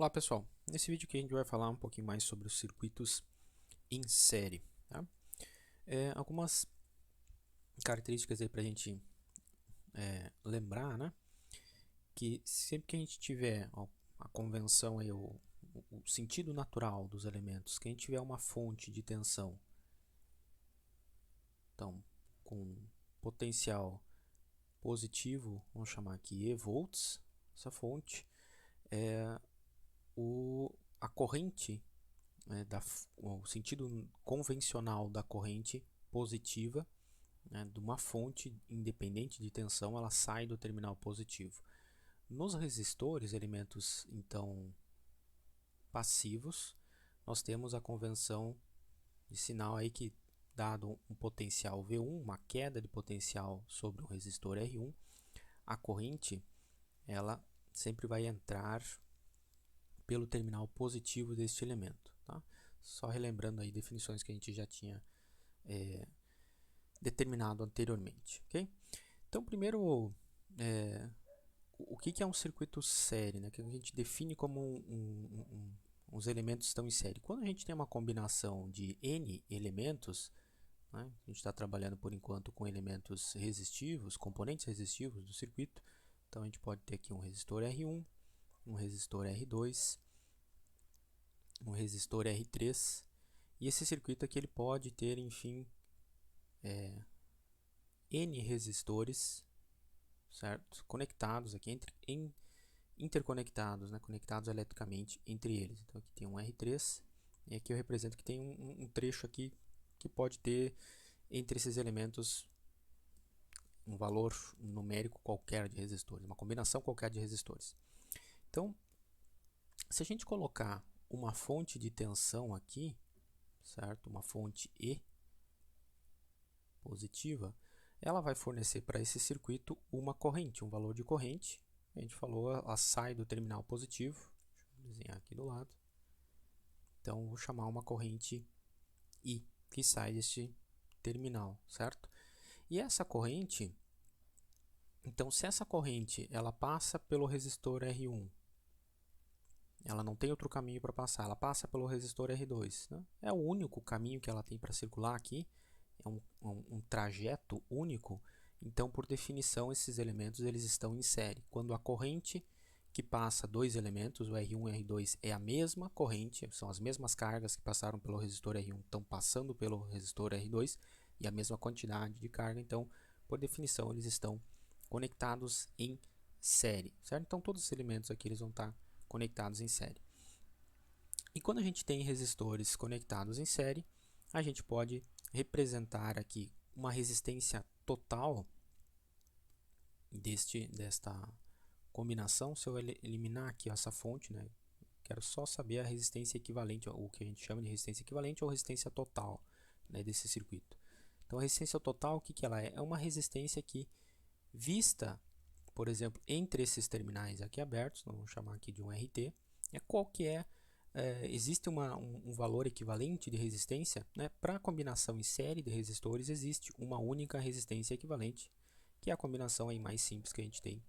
Olá pessoal, nesse vídeo aqui a gente vai falar um pouquinho mais sobre os circuitos em série. Tá? Algumas características aí para a gente lembrar, né? Que sempre que a gente tiver a convenção, aí, o sentido natural dos elementos, que a gente tiver uma fonte de tensão, então com potencial positivo, vamos chamar aqui E volts, essa fonte, a corrente o sentido convencional da corrente positiva, né, de uma fonte independente de tensão, ela sai do terminal positivo. Nos resistores, elementos então passivos, nós temos a convenção de sinal aí que, dado um potencial V1, uma queda de potencial sobre o resistor R1, a corrente ela sempre vai entrar pelo terminal positivo deste elemento. Tá? Só relembrando aí definições que a gente já tinha determinado anteriormente. Okay? Então, primeiro, o que é um circuito série? Né? Que a gente define como os elementos estão em série. Quando a gente tem uma combinação de N elementos, né? A gente está trabalhando por enquanto com elementos resistivos, componentes resistivos do circuito. Então, a gente pode ter aqui um resistor R1, um resistor R2, um resistor R3. E esse circuito aqui ele pode ter, enfim, N resistores, certo? Conectados aqui, interconectados, né? Conectados eletricamente entre eles. Então aqui tem um R3 e aqui eu represento que tem um trecho aqui que pode ter entre esses elementos um valor numérico qualquer de resistores, uma combinação qualquer de resistores. Então, se a gente colocar uma fonte de tensão aqui, certo? Uma fonte E positiva, ela vai fornecer para esse circuito uma corrente, um valor de corrente. A gente falou, ela sai do terminal positivo. Deixa eu desenhar aqui do lado. Então, vou chamar uma corrente I, que sai deste terminal, certo? E essa corrente, então, se essa corrente ela passa pelo resistor R1, ela não tem outro caminho para passar, ela passa pelo resistor R2. Né? É o único caminho que ela tem para circular aqui, é um trajeto único. Então, por definição, esses elementos eles estão em série. Quando a corrente que passa dois elementos, o R1 e o R2, é a mesma corrente, são as mesmas cargas que passaram pelo resistor R1, estão passando pelo resistor R2, e a mesma quantidade de carga, então, por definição, eles estão conectados em série. Certo? Então, todos os elementos aqui eles vão estar conectados em série. E quando a gente tem resistores conectados em série, a gente pode representar aqui uma resistência total desta combinação. Se eu eliminar aqui essa fonte, né, quero só saber a resistência equivalente, o que a gente chama de resistência equivalente ou resistência total, né, desse circuito. Então, a resistência total, o que ela é? É uma resistência que, vista, por exemplo, entre esses terminais aqui abertos, vamos chamar aqui de um RT, qual que é existe um valor equivalente de resistência, né? Para a combinação em série de resistores existe uma única resistência equivalente, que é a combinação aí mais simples que a gente tem,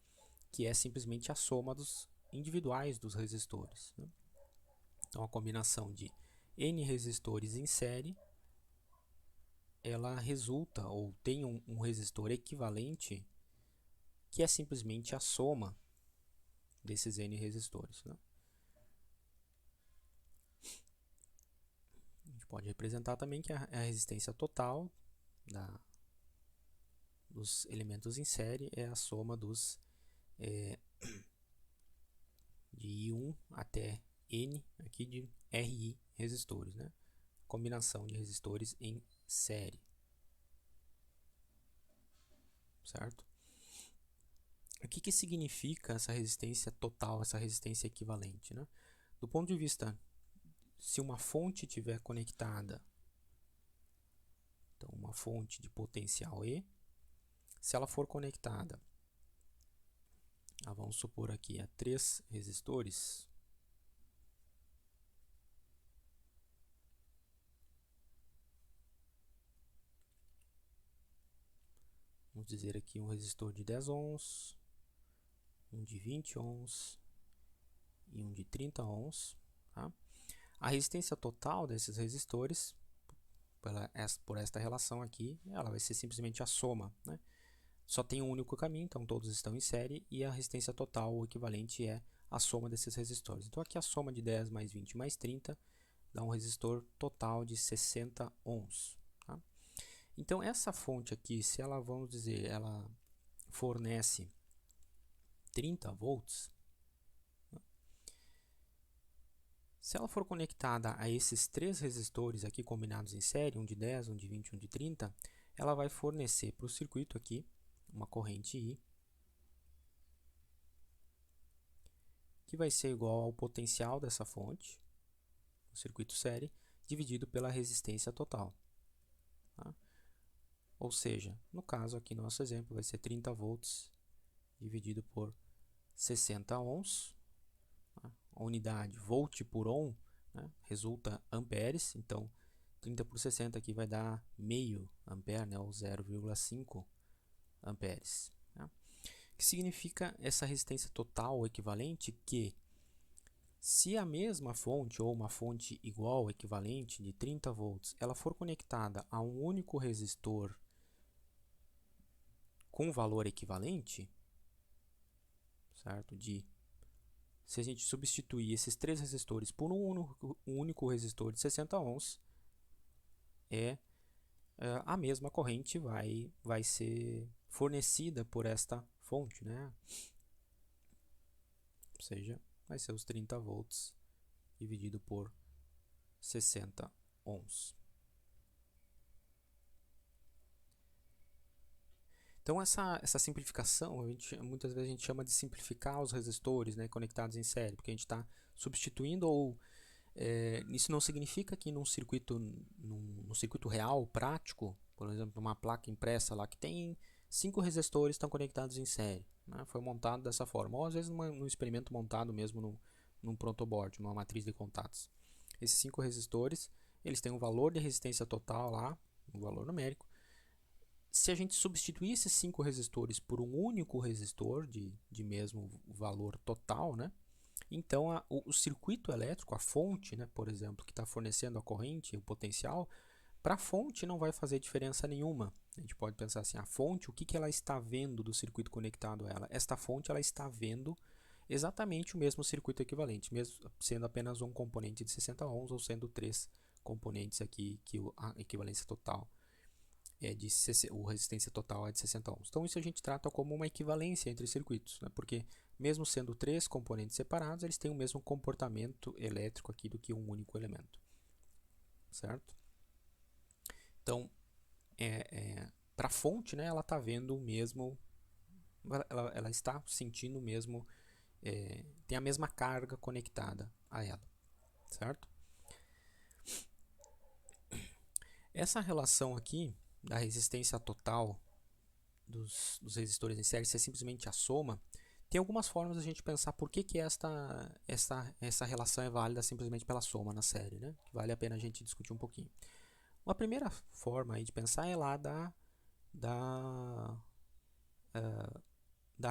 que é simplesmente a soma dos individuais dos resistores. Né? Então a combinação de N resistores em série, ela resulta ou tem um resistor equivalente, que é simplesmente a soma desses N resistores. Né? A gente pode representar também que a resistência total dos elementos em série é a soma dos de I1 até N aqui de RI resistores, né? Combinação de resistores em série, certo? O que significa essa resistência total, essa resistência equivalente, né? Do ponto de vista, se uma fonte estiver conectada, então uma fonte de potencial E, se ela for conectada, vamos supor aqui a 3 resistores, vamos dizer aqui um resistor de 10 ohms, um de 20 ohms e um 21 de 30 ohms. Tá? A resistência total desses resistores, por esta relação aqui, ela vai ser simplesmente a soma, né? Só tem um único caminho, então todos estão em série, e a resistência total, o equivalente, é a soma desses resistores. Então aqui a soma de 10 mais 20 mais 30 dá um resistor total de 60 ohms. Tá? Então essa fonte aqui, se ela, vamos dizer, ela fornece 30 volts, se ela for conectada a esses três resistores aqui combinados em série, um de 10, um de 20 e um de 30, ela vai fornecer para o circuito aqui uma corrente I, que vai ser igual ao potencial dessa fonte, o circuito série, dividido pela resistência total. Tá? Ou seja, no caso aqui, no nosso exemplo, vai ser 30 volts dividido por 60 ohms. Tá? A unidade volt por ohm, né, resulta amperes, então 30 por 60 aqui vai dar meio ampere, né, ou 0,5 amperes. Tá? O que significa essa resistência total equivalente? Que se a mesma fonte ou uma fonte igual, equivalente, de 30 volts, ela for conectada a um único resistor com valor equivalente, certo? Se a gente substituir esses três resistores por um único resistor de 60 ohms, a mesma corrente vai ser fornecida por esta fonte, né? Ou seja, vai ser os 30 volts dividido por 60 ohms. Então, essa simplificação, muitas vezes a gente chama de simplificar os resistores, né, conectados em série, porque a gente está substituindo ou... isso não significa que num circuito real, prático, por exemplo, uma placa impressa lá que tem 5 resistores estão conectados em série, né, foi montado dessa forma, ou às vezes num experimento montado mesmo num protoboard, numa matriz de contatos. Esses 5 resistores, eles têm um valor de resistência total lá, um valor numérico. Se a gente substituir esses 5 resistores por um único resistor de mesmo valor total, né, então o circuito elétrico, a fonte, né, por exemplo, que está fornecendo a corrente, o potencial, para a fonte não vai fazer diferença nenhuma. A gente pode pensar assim, a fonte, o que ela está vendo do circuito conectado a ela? Esta fonte ela está vendo exatamente o mesmo circuito equivalente, mesmo sendo apenas um componente de 60 ohms ou sendo 3 componentes aqui, que a equivalência total a resistência total é de 60 ohms. Então isso a gente trata como uma equivalência entre circuitos, né? Porque mesmo sendo 3 componentes separados, eles têm o mesmo comportamento elétrico aqui do que um único elemento, certo? Então, para a fonte, né, ela está vendo o mesmo, ela está sentindo o mesmo, tem a mesma carga conectada a ela, certo? Essa relação aqui da resistência total dos resistores em série ser simplesmente a soma, tem algumas formas de a gente pensar por que essa relação é válida simplesmente pela soma na série, né? Que vale a pena a gente discutir um pouquinho. Uma primeira forma aí de pensar é lá da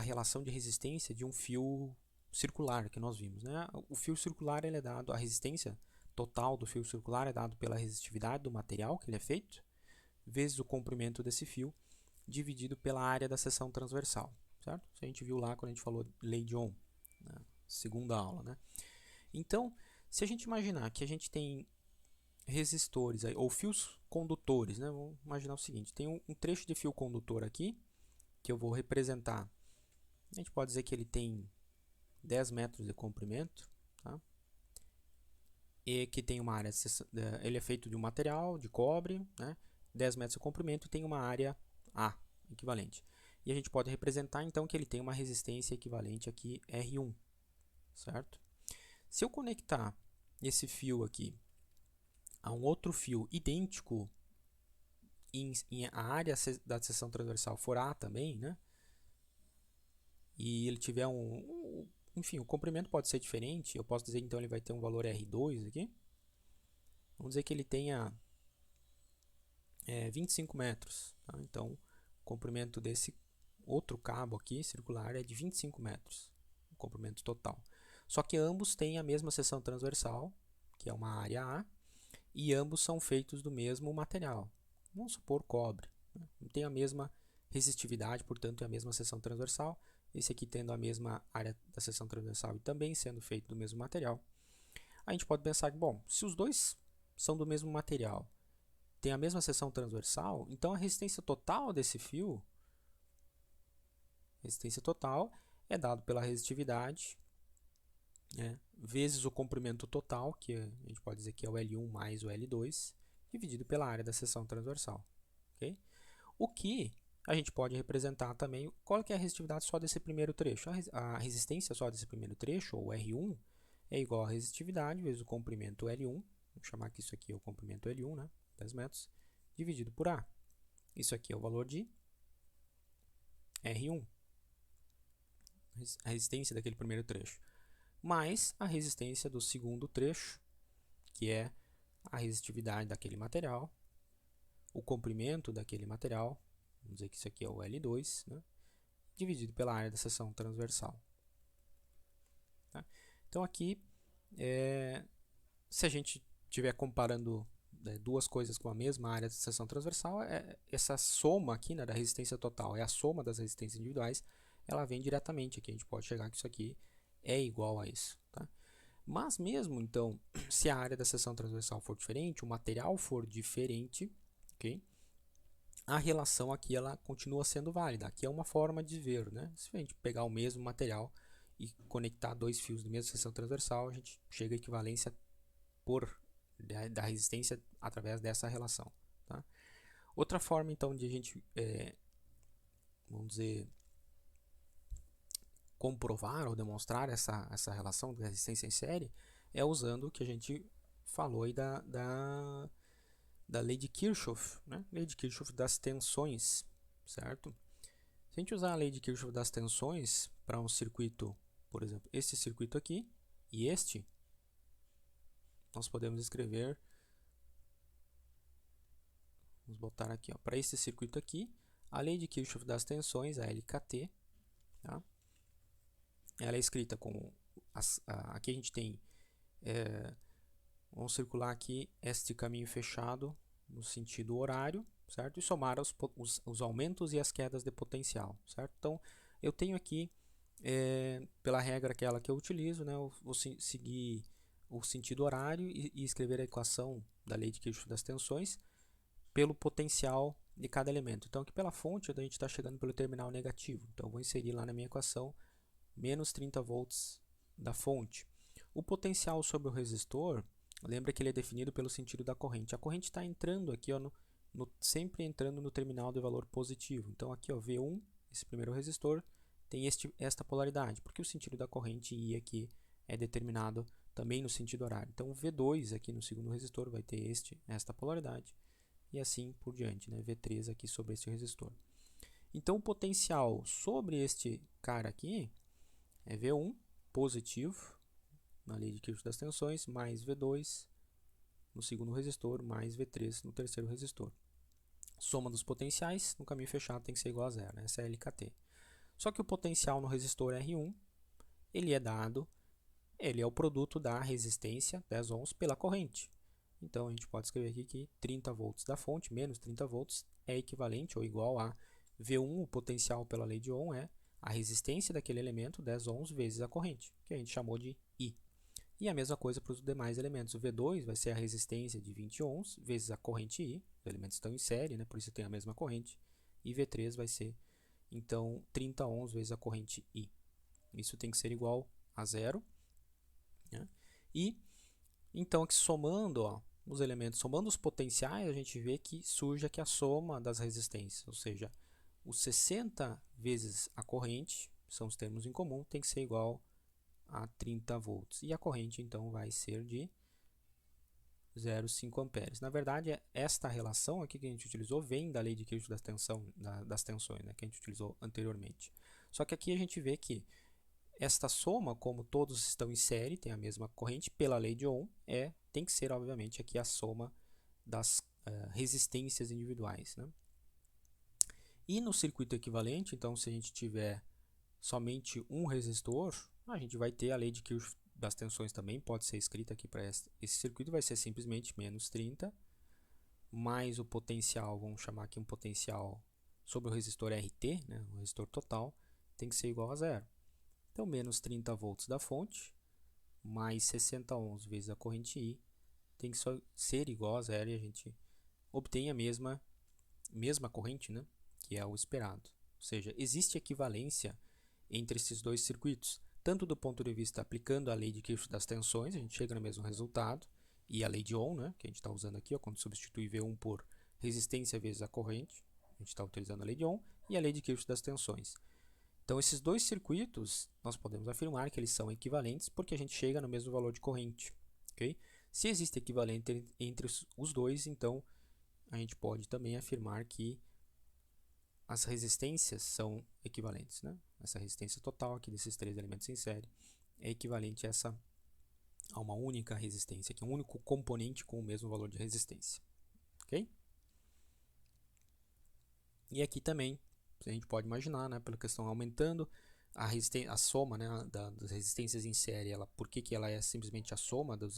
relação de resistência de um fio circular que nós vimos, né? O fio circular ele é dado, a resistência total do fio circular é dado pela resistividade do material que ele é feito, vezes o comprimento desse fio, dividido pela área da seção transversal, certo? Isso a gente viu lá quando a gente falou lei de Ohm, na segunda aula, né? Então, se a gente imaginar que a gente tem resistores aí, ou fios condutores, né? Vamos imaginar o seguinte, tem um trecho de fio condutor aqui, que eu vou representar, a gente pode dizer que ele tem 10 metros de comprimento, tá? E que tem uma área, ele é feito de um material, de cobre, né? 10 metros de comprimento e tem uma área A equivalente. E a gente pode representar então que ele tem uma resistência equivalente aqui R1, certo? Se eu conectar esse fio aqui a um outro fio idêntico em a área da seção transversal for A também, né? E ele tiver enfim, o comprimento pode ser diferente, eu posso dizer então ele vai ter um valor R2 aqui. Vamos dizer que ele tenha 25 metros. Tá? Então, o comprimento desse outro cabo aqui, circular, é de 25 metros. O comprimento total. Só que ambos têm a mesma seção transversal, que é uma área A, e ambos são feitos do mesmo material. Vamos supor cobre. Né? Tem a mesma resistividade, portanto, é a mesma seção transversal. Esse aqui tendo a mesma área da seção transversal e também sendo feito do mesmo material. A gente pode pensar que, bom, se os dois são do mesmo material, tem a mesma seção transversal, então a resistência total desse fio, resistência total, é dado pela resistividade, né, vezes o comprimento total, que a gente pode dizer que é o L1 mais o L2, dividido pela área da seção transversal. Okay? O que a gente pode representar também, qual que é a resistividade só desse primeiro trecho? A resistência só desse primeiro trecho, ou R1, é igual a resistividade vezes o comprimento L1, vamos chamar que isso aqui é o comprimento L1, né, 10 metros, dividido por A. Isso aqui é o valor de R1, a resistência daquele primeiro trecho, mais a resistência do segundo trecho, que é a resistividade daquele material, o comprimento daquele material, vamos dizer que isso aqui é o L2, né, dividido pela área da seção transversal. Tá? Então aqui, se a gente estiver comparando duas coisas com a mesma área de seção transversal, essa soma aqui, né, da resistência total é a soma das resistências individuais, ela vem diretamente aqui. A gente pode chegar que isso aqui é igual a isso. Tá? Mas mesmo, então, se a área da seção transversal for diferente, o material for diferente, okay, a relação aqui ela continua sendo válida. Aqui é uma forma de ver. Né? Se a gente pegar o mesmo material e conectar dois fios da mesma seção transversal, a gente chega à equivalência da resistência através dessa relação. Tá? Outra forma, então, de a gente, vamos dizer, comprovar ou demonstrar essa relação de resistência em série é usando o que a gente falou aí da lei de Kirchhoff, né? Lei de Kirchhoff das tensões, certo? Se a gente usar a lei de Kirchhoff das tensões para um circuito, por exemplo, este circuito aqui e este, nós podemos escrever, vamos botar aqui, para esse circuito aqui, a lei de Kirchhoff das tensões, a LKT, tá? Ela é escrita com, aqui a gente tem, vamos circular aqui este caminho fechado no sentido horário, certo? E somar os aumentos e as quedas de potencial, certo? Então, eu tenho aqui, pela regra aquela que eu utilizo, né, eu vou seguir o sentido horário e escrever a equação da lei de Kirchhoff das tensões pelo potencial de cada elemento. Então, aqui pela fonte, a gente está chegando pelo terminal negativo. Então, eu vou inserir lá na minha equação menos 30 volts da fonte. O potencial sobre o resistor, lembra que ele é definido pelo sentido da corrente. A corrente está entrando aqui, ó, sempre entrando no terminal de valor positivo. Então, aqui, ó, V1, esse primeiro resistor, tem esta polaridade, porque o sentido da corrente I aqui é determinado também no sentido horário. Então, o V2 aqui no segundo resistor vai ter esta polaridade, e assim por diante, né? V3 aqui sobre este resistor. Então, o potencial sobre este cara aqui é V1 positivo, na lei de Kirchhoff das tensões, mais V2 no segundo resistor, mais V3 no terceiro resistor. Soma dos potenciais no caminho fechado tem que ser igual a zero, né? Essa é a LKT. Só que o potencial no resistor R1, ele é o produto da resistência 10 ohms pela corrente. Então, a gente pode escrever aqui que 30 volts da fonte, menos 30 volts, é equivalente ou igual a V1, o potencial pela lei de Ohm, é a resistência daquele elemento, 10 ohms, vezes a corrente, que a gente chamou de I. E a mesma coisa para os demais elementos. O V2 vai ser a resistência de 20 ohms, vezes a corrente I. Os elementos estão em série, né? Por isso tem a mesma corrente. E V3 vai ser, então, 30 ohms vezes a corrente I. Isso tem que ser igual a zero. Né? E, então, aqui somando, ó, os elementos, somando os potenciais, a gente vê que surge aqui a soma das resistências, ou seja, os 60 vezes a corrente, são os termos em comum, tem que ser igual a 30 volts. E a corrente, então, vai ser de 0,5 amperes. Na verdade, esta relação aqui que a gente utilizou vem da lei de Kirchhoff das tensões, né, que a gente utilizou anteriormente. Só que aqui a gente vê que esta soma, como todos estão em série, tem a mesma corrente, pela lei de Ohm, tem que ser, obviamente, aqui a soma das resistências individuais. Né? E no circuito equivalente, então, se a gente tiver somente um resistor, a gente vai ter a lei de Kirchhoff das tensões também, pode ser escrita aqui para esse circuito, vai ser simplesmente menos 30, mais o potencial, vamos chamar aqui um potencial sobre o resistor RT, né, o resistor total, tem que ser igual a zero. Então, menos 30 volts da fonte, mais 60 ohms vezes a corrente I, tem que ser igual a zero e a gente obtém a mesma corrente, né, que é o esperado. Ou seja, existe equivalência entre esses dois circuitos, tanto do ponto de vista aplicando a lei de Kirchhoff das tensões, a gente chega no mesmo resultado, e a lei de Ohm, né, que a gente está usando aqui, ó, quando substitui V1 por resistência vezes a corrente, a gente está utilizando a lei de Ohm, e a lei de Kirchhoff das tensões. Então, esses dois circuitos, nós podemos afirmar que eles são equivalentes porque a gente chega no mesmo valor de corrente. Okay? Se existe equivalência entre os dois, então a gente pode também afirmar que as resistências são equivalentes. Né? Essa resistência total aqui desses três elementos em série é equivalente a uma única resistência, que é um único componente com o mesmo valor de resistência. Okay? E aqui também, a gente pode imaginar, né, pela questão aumentando, a soma, né, das resistências em série, por que ela é simplesmente a soma das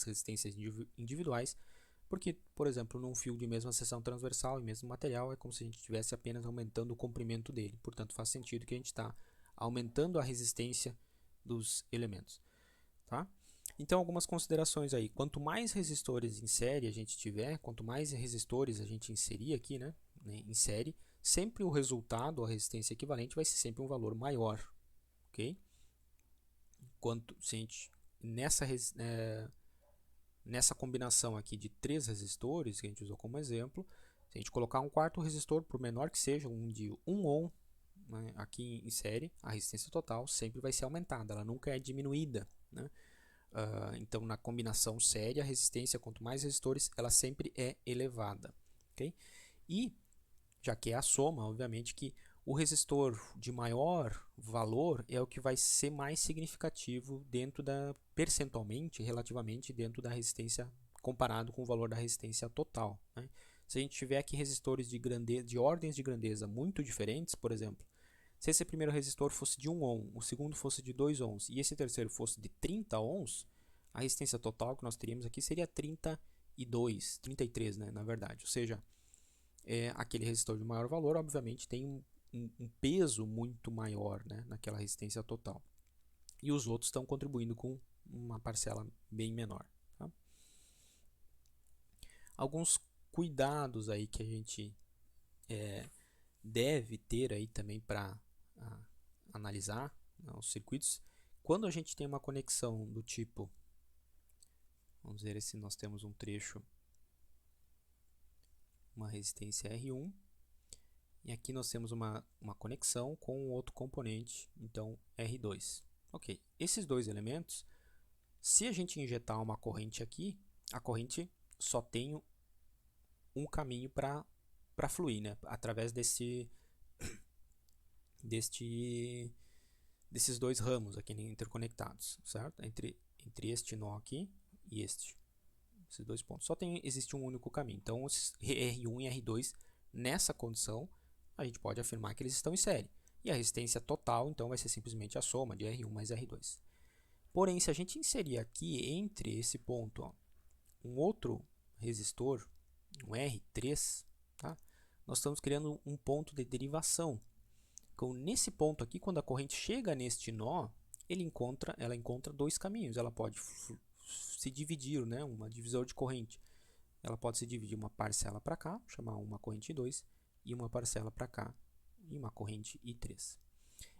resistências individuais? Porque, por exemplo, num fio de mesma seção transversal e mesmo material, é como se a gente estivesse apenas aumentando o comprimento dele. Portanto, faz sentido que a gente está aumentando a resistência dos elementos. Tá? Então, algumas considerações aí. Quanto mais resistores em série a gente tiver, quanto mais resistores a gente inserir aqui, né, em série, sempre o resultado, a resistência equivalente, vai ser sempre um valor maior. Ok? Se a gente, nessa combinação aqui de 3 resistores, que a gente usou como exemplo, se a gente colocar um quarto resistor, por menor que seja, um de 1 ohm, né, aqui em série, a resistência total sempre vai ser aumentada, ela nunca é diminuída. Né? Então, na combinação série, a resistência, quanto mais resistores, ela sempre é elevada. Okay? E, já que é a soma, obviamente que o resistor de maior valor é o que vai ser mais significativo percentualmente, relativamente, dentro da resistência, comparado com o valor da resistência total. Né? Se a gente tiver aqui resistores de ordens de grandeza muito diferentes, por exemplo, se esse primeiro resistor fosse de 1 ohm, o segundo fosse de 2 ohms e esse terceiro fosse de 30 ohms, a resistência total que nós teríamos aqui seria 32, 33, né, na verdade. Ou seja, aquele resistor de maior valor, obviamente, tem um peso muito maior, né, naquela resistência total. E os outros estão contribuindo com uma parcela bem menor. Tá? Alguns cuidados aí que a gente deve ter aí também para analisar, né, os circuitos. Quando a gente tem uma conexão do tipo, vamos ver se nós temos um trecho, uma resistência R1, e aqui nós temos uma conexão com outro componente, então R2. Ok, esses dois elementos, se a gente injetar uma corrente aqui, a corrente só tem um caminho para fluir, né? Através desses dois ramos aqui interconectados, certo? Entre este nó aqui e esses dois pontos. Existe um único caminho. Então, R1 e R2, nessa condição, a gente pode afirmar que eles estão em série. E a resistência total, então, vai ser simplesmente a soma de R1 mais R2. Porém, se a gente inserir aqui entre esse ponto, ó, um outro resistor, um R3, tá? Nós estamos criando um ponto de derivação. Então, nesse ponto aqui, quando a corrente chega neste nó, ela encontra dois caminhos. Ela pode se dividir, né? Uma divisão de corrente. Ela pode se dividir uma parcela para cá, chamar uma corrente I2, e uma parcela para cá, e uma corrente I3.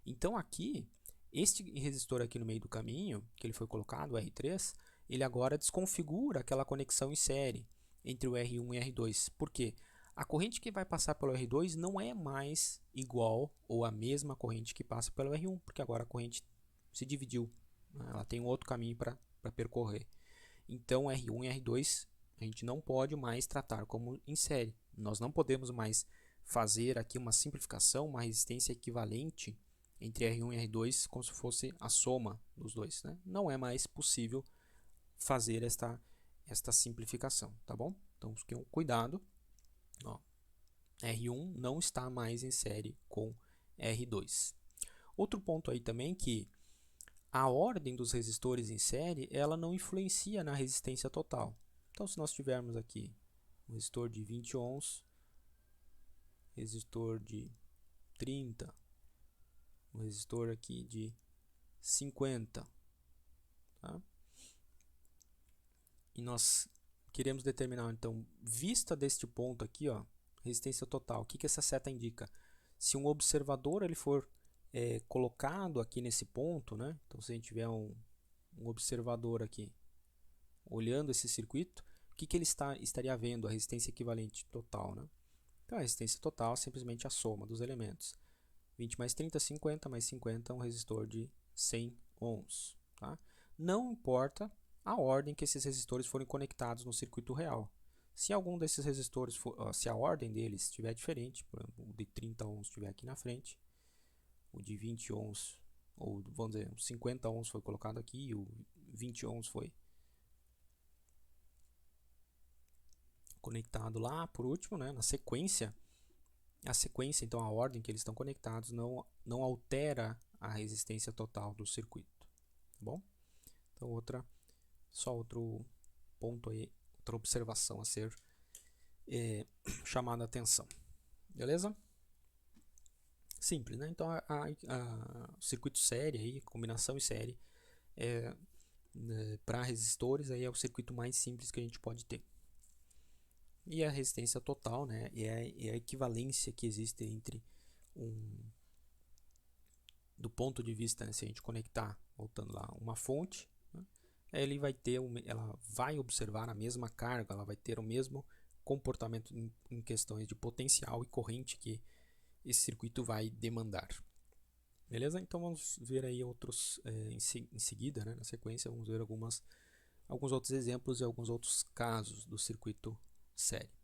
Então, aqui, este resistor aqui no meio do caminho, que ele foi colocado, o R3, ele agora desconfigura aquela conexão em série entre o R1 e R2. Por quê? A corrente que vai passar pelo R2 não é mais igual ou a mesma corrente que passa pelo R1, porque agora a corrente se dividiu. Ela tem um outro caminho para percorrer. Então, R1 e R2 a gente não pode mais tratar como em série. Nós não podemos mais fazer aqui uma simplificação, uma resistência equivalente entre R1 e R2 como se fosse a soma dos dois. Né? Não é mais possível fazer esta simplificação, tá bom? Então, tenham cuidado. Ó, R1 não está mais em série com R2. Outro ponto aí também que a ordem dos resistores em série, ela não influencia na resistência total. Então, se nós tivermos aqui um resistor de 20 ohms, resistor de 30, um resistor aqui de 50, tá? E nós queremos determinar, então, vista deste ponto aqui, ó, resistência total, o que essa seta indica? Se um observador ele for colocado aqui nesse ponto, né? Então, se a gente tiver um observador aqui olhando esse circuito, o que ele estaria vendo? A resistência equivalente total, né? Então, a resistência total é simplesmente a soma dos elementos. 20 mais 30, 50, mais 50 é um resistor de 100 ohms. Tá? Não importa a ordem que esses resistores forem conectados no circuito real. Se algum desses resistores, se a ordem deles estiver diferente, por exemplo, o de 30 ohms estiver aqui na frente, o de 20 ohms, ou vamos dizer, 50 ohms foi colocado aqui e o 20 ohms foi conectado lá por último, né, na sequência. A sequência, então a ordem que eles estão conectados não altera a resistência total do circuito, tá bom? Então só outro ponto aí, outra observação a ser chamada a atenção, beleza? Simples, né? Então o circuito série aí, combinação em série, para resistores aí é o circuito mais simples que a gente pode ter. E a resistência total, né, é a equivalência que existe entre do ponto de vista, né, se a gente conectar, voltando lá, uma fonte, né, ela vai observar a mesma carga, ela vai ter o mesmo comportamento em questões de potencial e corrente que esse circuito vai demandar. Beleza? Então vamos ver aí outros em seguida, né, na sequência, vamos ver alguns outros exemplos e alguns outros casos do circuito série.